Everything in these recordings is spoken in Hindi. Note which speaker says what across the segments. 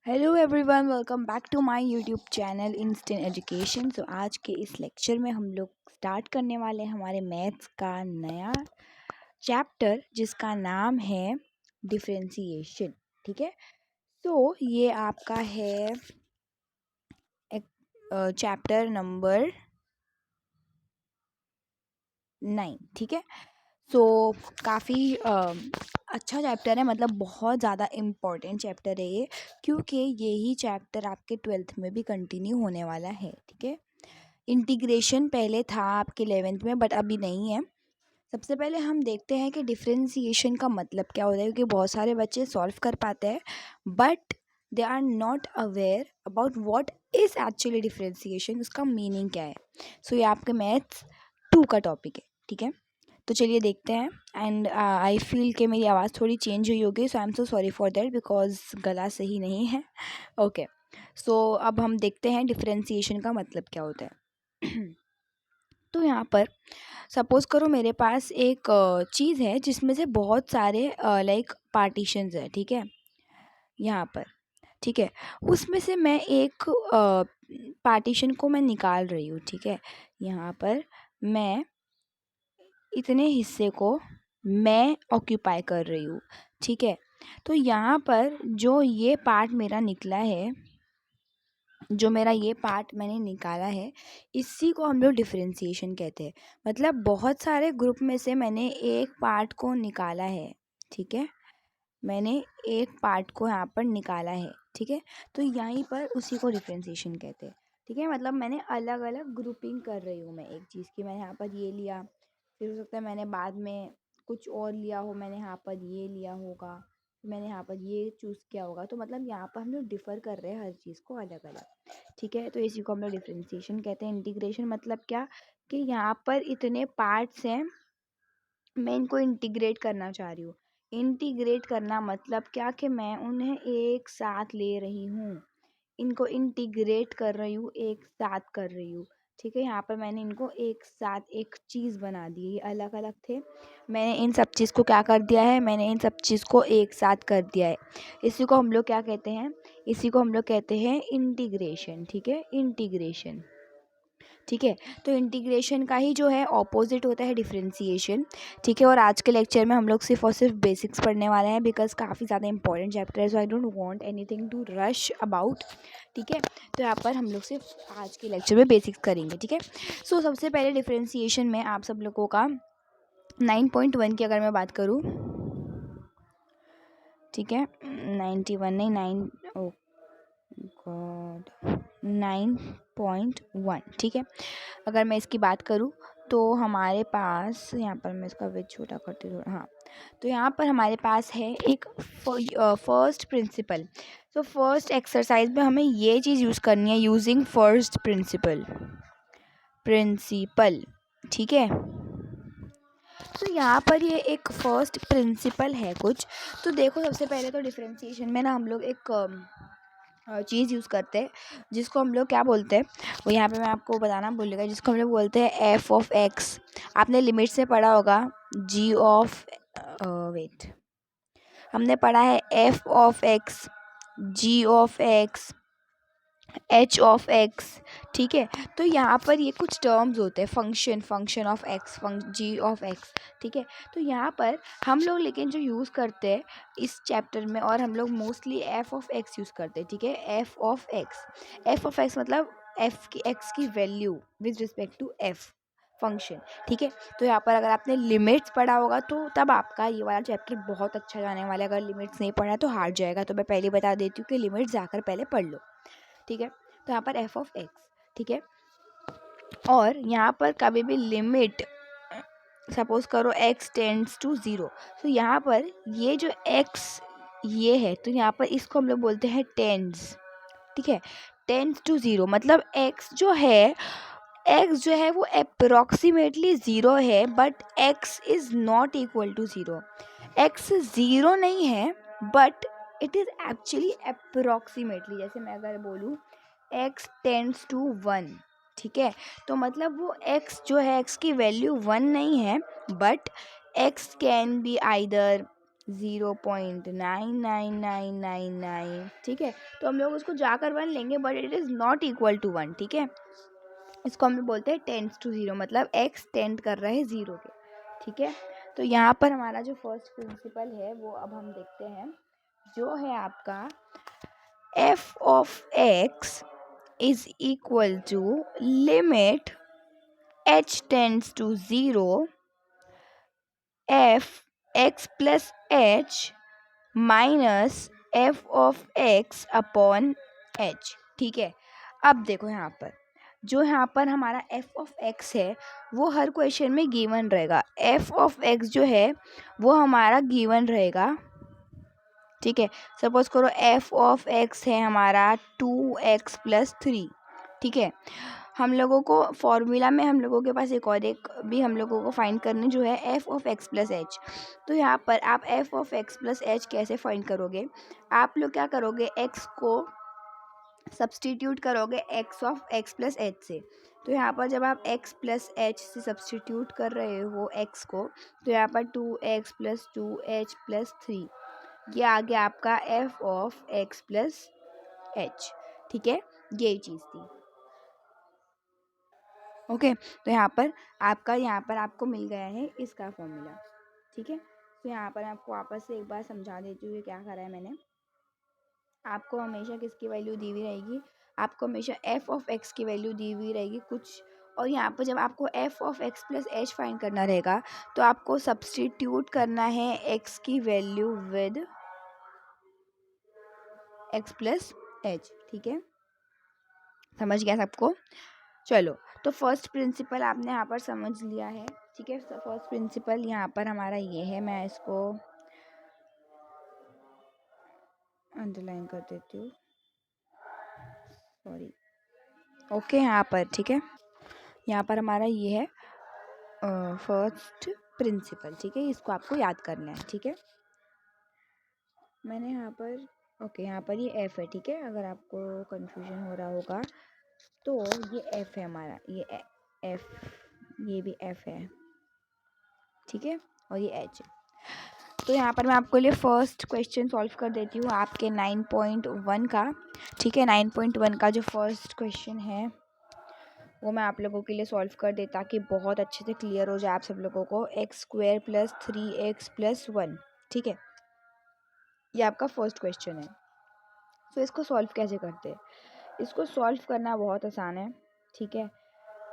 Speaker 1: Hello everyone, welcome back to my YouTube channel instant education. So आज के इस लेक्चर में हम लोग स्टार्ट करने वाले हैं हमारे मैथ्स का नया चैप्टर जिसका नाम है डिफरेंशिएशन। ठीक है, तो ये आपका है चैप्टर नंबर 9। ठीक है, सो काफ़ी अच्छा चैप्टर है, मतलब बहुत ज़्यादा इम्पोर्टेंट चैप्टर है ये, क्योंकि यही चैप्टर आपके 12th में भी कंटिन्यू होने वाला है। ठीक है, इंटीग्रेशन पहले था आपके 11th में, बट अभी नहीं है। सबसे पहले हम देखते हैं कि डिफरेंशिएशन का मतलब क्या होता है, क्योंकि बहुत सारे बच्चे सॉल्व कर पाते हैं but they are not aware about what is actually differentiation, उसका मीनिंग क्या है। सो ये आपके मैथ्स 2 का टॉपिक है। ठीक है, तो चलिए देखते हैं। एंड आई फील कि मेरी आवाज़ थोड़ी चेंज हुई होगी, so I am so sorry for that because गला सही नहीं है। ओके, सो अब हम देखते हैं डिफरेंशिएशन का मतलब क्या होता है। तो यहाँ पर सपोज़ करो मेरे पास एक चीज़ है जिसमें से बहुत सारे लाइक पार्टीशंस है। ठीक है, यहाँ पर ठीक है, उसमें से मैं एक पार्टीशन को मैं निकाल रही हूँ। ठीक है, यहाँ पर मैं इतने हिस्से को मैं ऑक्यूपाई कर रही हूँ। ठीक है, तो यहाँ पर जो ये पार्ट मेरा निकला है, जो मेरा ये पार्ट मैंने निकाला है, इसी को हम लोग डिफरेंशिएशन कहते हैं। मतलब बहुत सारे ग्रुप में से मैंने एक पार्ट को निकाला है। ठीक है, मैंने एक पार्ट को यहाँ पर निकाला है। ठीक है, तो यहीं पर उसी को डिफरेंशिएशन कहते हैं। ठीक है, मतलब मैंने अलग अलग ग्रुपिंग कर रही हूँ मैं एक चीज़ की। मैंने यहाँ पर ये लिया, फिर हो सकता है मैंने बाद में कुछ और लिया हो, मैंने यहाँ पर ये लिया होगा, मैंने यहाँ पर ये चूज़ किया होगा। तो मतलब यहाँ पर हम लोग डिफ़र कर रहे हैं हर चीज़ को अलग अलग। ठीक है, तो इसी को हम लोग डिफरेंशिएशन कहते हैं। इंटीग्रेशन मतलब क्या, कि यहाँ पर इतने पार्ट्स हैं, मैं इनको इंटीग्रेट करना चाह रही हूँ। इंटीग्रेट करना मतलब क्या, कि मैं उन्हें एक साथ ले रही हूँ, इनको इंटीग्रेट कर रही हूँ, एक साथ कर रही हूँ। ठीक है, यहाँ पर मैंने इनको एक साथ एक चीज़ बना दी। ये अलग अलग थे, मैंने इन सब चीज़ को क्या कर दिया है, मैंने इन सब चीज़ को एक साथ कर दिया है। इसी को हम लोग क्या कहते हैं, इसी को हम लोग कहते हैं इंटीग्रेशन। ठीक है, इंटीग्रेशन। ठीक है, तो इंटीग्रेशन का ही जो है ऑपोजिट होता है डिफरेंशिएशन। ठीक है, और आज के लेक्चर में हम लोग सिर्फ और सिर्फ बेसिक्स पढ़ने वाले हैं, बिकॉज काफ़ी ज़्यादा इंपॉर्टेंट चैप्टर है, so I don't want anything to rush about. ठीक है, तो यहाँ पर हम लोग सिर्फ आज के लेक्चर में बेसिक्स करेंगे। ठीक है, सो सबसे पहले डिफरेंशिएशन में आप सब लोगों का 9.1 की अगर मैं बात करूँ, ठीक है, 91 नहीं 9, ओ गॉड, 9.1। ठीक है, अगर मैं इसकी बात करूँ तो हमारे पास यहाँ पर, मैं इसका वेट छोटा करती हूँ, हाँ, तो यहाँ पर हमारे पास है एक फर्स्ट प्रिंसिपल। तो फर्स्ट एक्सरसाइज में हमें ये चीज़ यूज़ करनी है, यूजिंग फर्स्ट प्रिंसिपल। ठीक है, तो यहाँ पर ये एक फर्स्ट प्रिंसिपल है कुछ। तो देखो, सबसे पहले तो डिफरेंशिएशन में ना हम लोग एक चीज़ यूज़ करते हैं जिसको हम लोग क्या बोलते हैं, वो यहाँ पे मैं आपको बताना भूलिएगा, जिसको हम लोग बोलते हैं एफ ऑफ एक्स। आपने लिमिट से पढ़ा होगा, जी ऑफ वेट, हमने पढ़ा है F of X, G of X, H of X. ठीक है, तो यहाँ पर ये कुछ टर्म्स होते हैं, function of X, G of X. ठीक है, तो यहाँ पर हम लोग लेकिन जो यूज़ करते हैं इस चैप्टर में, और हम लोग mostly F of X use करते हैं। ठीक है, एफ ऑफ एक्स मतलब एक्स की value with respect to F function. ठीक है, तो यहाँ पर अगर आपने लिमिट्स पढ़ा होगा तो तब आपका ये वाला चैप्टर बहुत अच्छा जाने वाला है। अगर लिमिट्स नहीं पढ़ा तो हार्ड जाएगा, तो मैं पहले बता देती हूँ कि लिमिट्स जाकर पहले पढ़ लो। ठीक है, तो यहाँ पर एफ ऑफ एक्स। ठीक है, और यहाँ पर कभी भी लिमिट सपोज करो x टेंड्स टू 0, तो यहाँ पर ये जो x ये है, तो यहाँ पर इसको हम लोग बोलते हैं टेंड्स। ठीक है, टेंड्स टू 0 मतलब x जो है वो अप्रोक्सीमेटली 0 है, but x is not equal to 0। x 0 नहीं है, but it is actually approximately. जैसे मैं अगर बोलूँ x टेंड्स टू 1, ठीक है, तो मतलब वो x जो है, x की वैल्यू 1 नहीं है, but x can be either 0.99999, ठीक है। तो हम लोग उसको जाकर 1 लेंगे, but it is not equal to 1, ठीक है। इसको हम लोग बोलते हैं टेंड्स टू 0, मतलब x टेंड कर रहा है 0 के, ठीक है। तो यहाँ पर हमारा जो फर्स्ट प्रिंसिपल है वो अब हम देखते हैं, जो है आपका f of x is equal to limit h tends to 0 f x plus h minus f of x upon h, ठीक है। अब देखो यहाँ पर, जो यहाँ पर हमारा f of x है वो हर क्वेश्चन में गिवन रहेगा। f of x जो है वो हमारा गिवन रहेगा, ठीक है। सपोज करो f of x है हमारा 2x प्लस 3, ठीक है। हम लोगों को फॉर्मूला में हम लोगों के पास एक भी हम लोगों को फाइंड करनी जो है f of x plus H. तो यहाँ पर आप f of x plus H कैसे फाइंड करोगे? आप लोग क्या करोगे, x को सब्सटीट्यूट करोगे x of x plus H से। तो यहाँ पर जब आप x प्लस एच से सब्सटीट्यूट कर रहे हो x को, तो यहाँ पर 2x प्लस 2h प्लस 3, ये आ गया आपका f of x plus H, ठीक है। यही चीज़ थी, ओके। तो यहाँ पर आपको मिल गया है इसका फॉर्मूला, ठीक है। तो यहाँ पर आपको वापस से एक बार समझा देती हूँ क्या करा है मैंने। आपको हमेशा किसकी वैल्यू दी हुई रहेगी, आपको हमेशा f ऑफ x की वैल्यू दी हुई रहेगी कुछ, और यहाँ पर जब आपको f of x plus H find करना रहेगा तो आपको सब्सटीट्यूट करना है x की value with x plus H, ठीक है। समझ गया सबको? चलो, तो फर्स्ट प्रिंसिपल आपने यहाँ पर समझ लिया है, ठीक है। फर्स्ट प्रिंसिपल यहाँ पर हमारा ये है, मैं इसको अंडरलाइन कर देती हूँ, सॉरी, ओके। यहाँ पर ठीक है, यहाँ पर हमारा ये है फर्स्ट प्रिंसिपल, ठीक है। इसको आपको याद करना है, ठीक है। मैंने यहाँ पर ओके, यहाँ पर ये एफ है, ठीक है। अगर आपको कंफ्यूजन हो रहा होगा तो ये एफ है हमारा, ये एफ, ये भी एफ है, ठीक है, और ये एच है। तो यहाँ पर मैं आपके लिए फर्स्ट क्वेश्चन सॉल्व कर देती हूँ आपके 9.1 का, ठीक है। 9.1 का जो फर्स्ट क्वेश्चन है वो मैं आप लोगों के लिए सॉल्व कर दे, ताकि बहुत अच्छे से क्लियर हो जाए आप सब लोगों को। X square plus 3x plus 1, ठीक है, ये आपका फर्स्ट क्वेश्चन है। तो इसको सॉल्व कैसे करते हैं? इसको सॉल्व करना बहुत आसान है, ठीक है,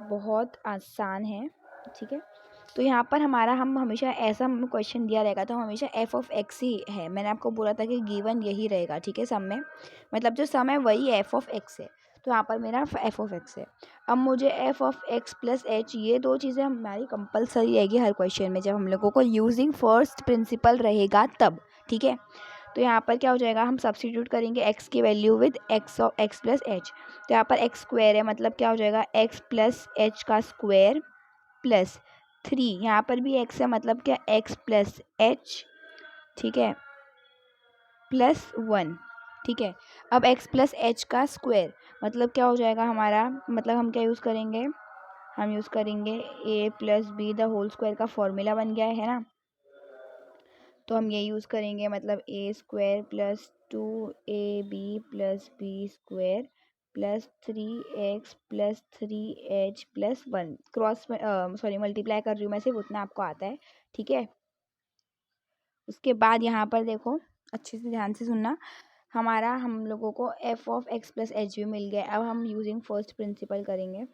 Speaker 1: बहुत आसान है, ठीक है। तो यहाँ पर हमारा हम हमेशा ऐसा क्वेश्चन दिया रहेगा तो हम हमेशा एफ ऑफ एक्स ही है। मैंने आपको बोला था कि गिवन यही रहेगा, ठीक है। सम में मतलब जो सम है वही एफ ऑफ एक्स है। तो यहाँ पर मेरा एफ ऑफ एक्स है। अब मुझे F of X plus H, ये दो चीज़ें हमारी कंपलसरी रहेगी हर क्वेश्चन में, जब हम लोगों को यूजिंग फर्स्ट प्रिंसिपल रहेगा तब, ठीक है। तो यहाँ पर क्या हो जाएगा, हम सब्सटीट्यूट करेंगे एक्स की value with x of X plus H. तो यहाँ पर एक्स स्क्वायर है, मतलब क्या हो जाएगा, एक्स प्लस एच का स्क्वायर प्लस 3, यहाँ पर भी x है, मतलब क्या, x प्लस एच, ठीक है, प्लस 1, ठीक है। अब x प्लस एच का स्क्वायर मतलब क्या हो जाएगा हमारा, मतलब हम क्या यूज़ करेंगे, हम यूज़ करेंगे a plus B the whole square का फॉर्मूला बन गया है ना। तो हम ये यूज़ करेंगे, मतलब a square plus 2ab plus B square plus 3x plus 3h plus 1, cross sorry multiply कर रही हूँ मैं, सिर्फ उतना आपको आता है, ठीक है। उसके बाद यहाँ पर देखो, अच्छे से ध्यान से सुनना, हमारा हम लोगों को F of X plus H भी मिल गया। अब हम यूजिंग फर्स्ट प्रिंसिपल करेंगे।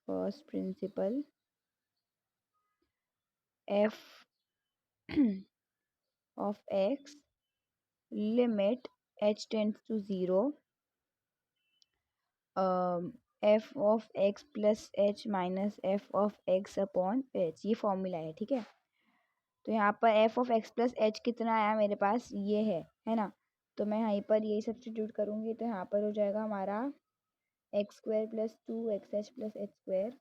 Speaker 1: First principle, F of X limit H tends to 0, F of X plus H minus F of X upon H, ये फॉर्मूला है, ठीक है। तो यहाँ पर F of X plus H कितना आया मेरे पास, ये है ना। तो मैं यहीं पर यही सब्सटीट्यूट करूँगी, तो यहाँ पर हो जाएगा हमारा x square plus 2xh plus H square,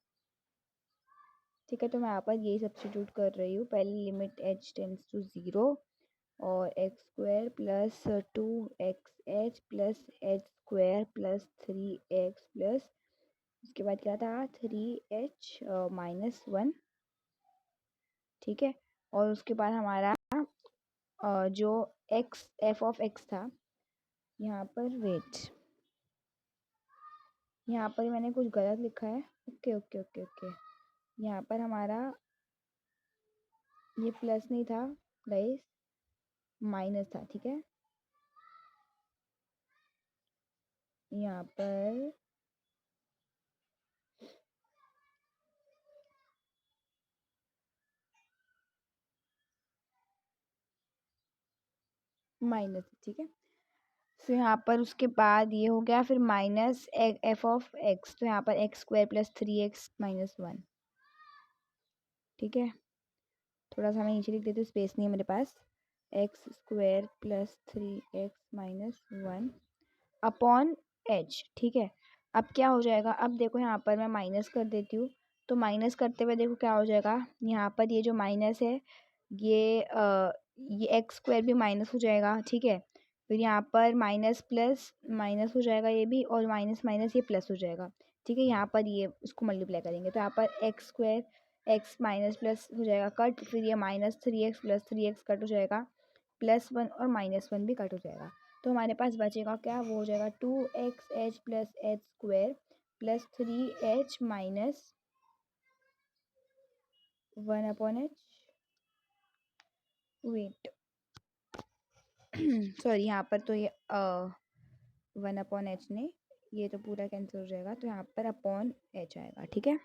Speaker 1: ठीक है। तो मैं यहाँ पर यही सब्सटीट्यूट कर रही हूँ। पहले लिमिट h टेंड्स टू 0 और x square plus 2xh plus H square plus 3x plus, उसके बाद क्या था, 3h माइनस 1, ठीक है। और उसके बाद हमारा जो एक्स एफ ऑफ एक्स था, यहाँ पर वेट, यहाँ पर मैंने कुछ गलत लिखा है। ओके ओके ओके ओके, यहाँ पर हमारा ये प्लस नहीं था गाइस, माइनस था। ठीक है, यहाँ पर माइनस, ठीक है। फिर यहाँ पर उसके बाद ये हो गया, फिर माइनस एफ ऑफ एक्स, तो यहाँ पर x square plus 3x minus 1। ठीक है, थोड़ा सा मैं नीचे लिख देती हूँ, स्पेस नहीं है मेरे पास। X square plus 3x minus 1 upon h. ठीक है, अब क्या हो जाएगा, अब देखो यहाँ पर मैं माइनस कर देती हूँ, तो माइनस करते हुए देखो क्या हो जाएगा, यहाँ पर ये जो माइनस है ये एक्स स्क्वायर भी माइनस हो जाएगा। ठीक है, फिर यहाँ पर माइनस प्लस माइनस हो जाएगा ये भी, और माइनस माइनस ये प्लस हो जाएगा। ठीक है, यहाँ पर ये इसको मल्टीप्लाई करेंगे तो यहाँ पर x square x minus plus हो जाएगा कट, फिर ये minus 3x plus 3x cut हो जाएगा, +1 और -1 भी कट हो जाएगा। तो हमारे पास बचेगा क्या, वो हो जाएगा 2xh plus H square plus 3h minus 1 upon H. Wait sorry, यहाँ पर तो ये 1 अपॉन एच ने ये तो पूरा कैंसिल हो जाएगा, तो यहाँ पर अपॉन एच आएगा। ठीक है,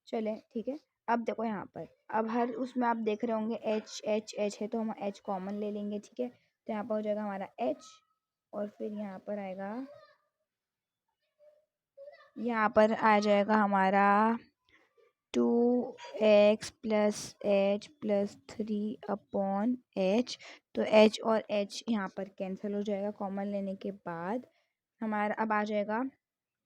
Speaker 1: चले ठीक है। अब देखो यहाँ पर, अब हर उसमें आप देख रहे होंगे एच एच एच है, तो हम एच कॉमन ले लेंगे। ठीक है, तो यहाँ पर हो जाएगा हमारा एच, और फिर यहाँ पर आएगा, यहाँ पर आ जाएगा हमारा 2x plus H plus 3 upon H. तो एच और एच यहाँ पर कैंसिल हो जाएगा कॉमन लेने के बाद। हमारा अब आ जाएगा,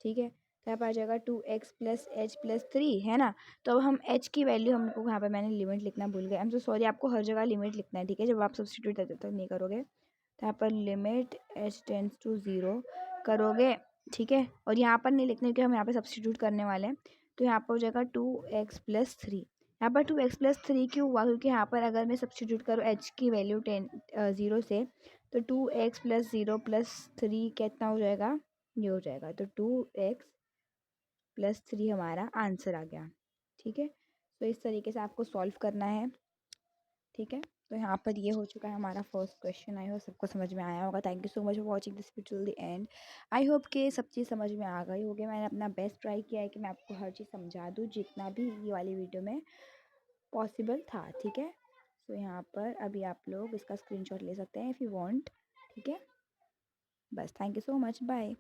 Speaker 1: ठीक है, तो यहाँ पर आ जाएगा 2x प्लस एच प्लस 3, है ना। तो अब हम h की वैल्यू, हमको यहाँ पर मैंने लिमिट लिखना भूल गया, आई एम सो सॉरी, आपको हर जगह लिमिट लिखना है। ठीक है, जब आप सब्सटीट्यूट तब तक नहीं करोगे, तो यहाँ पर लिमिट h टेंस टू 0 करोगे। ठीक है, और यहाँ पर नहीं लिखने, क्योंकि हम यहाँ पे सब्सटीट्यूट करने वाले हैं। तो यहाँ पर हो जाएगा 2x प्लस 3। यहाँ पर 2x प्लस 3 क्यों हुआ, क्योंकि यहाँ पर अगर मैं सब्सटीट्यूट करूँ h की वैल्यू 0 से, तो 2x प्लस 0 प्लस 3 कितना हो जाएगा, ये हो जाएगा। तो 2x प्लस 3 हमारा आंसर आ गया। ठीक है, तो इस तरीके से आपको सॉल्व करना है। ठीक है, तो यहाँ पर ये हो चुका है हमारा फर्स्ट क्वेश्चन। आई होप सबको समझ में आया होगा। Thank you so much for watching this video till the end. I hope कि सब चीज़ समझ में आ गई होगी। मैंने अपना बेस्ट ट्राई किया है कि मैं आपको हर चीज़ समझा दूँ, जितना भी ये वाली वीडियो में पॉसिबल था। ठीक है, तो यहाँ पर अभी आप लोग इसका स्क्रीनशॉट ले सकते हैं इफ़ यू वांट। ठीक है, बस, thank you so much, bye.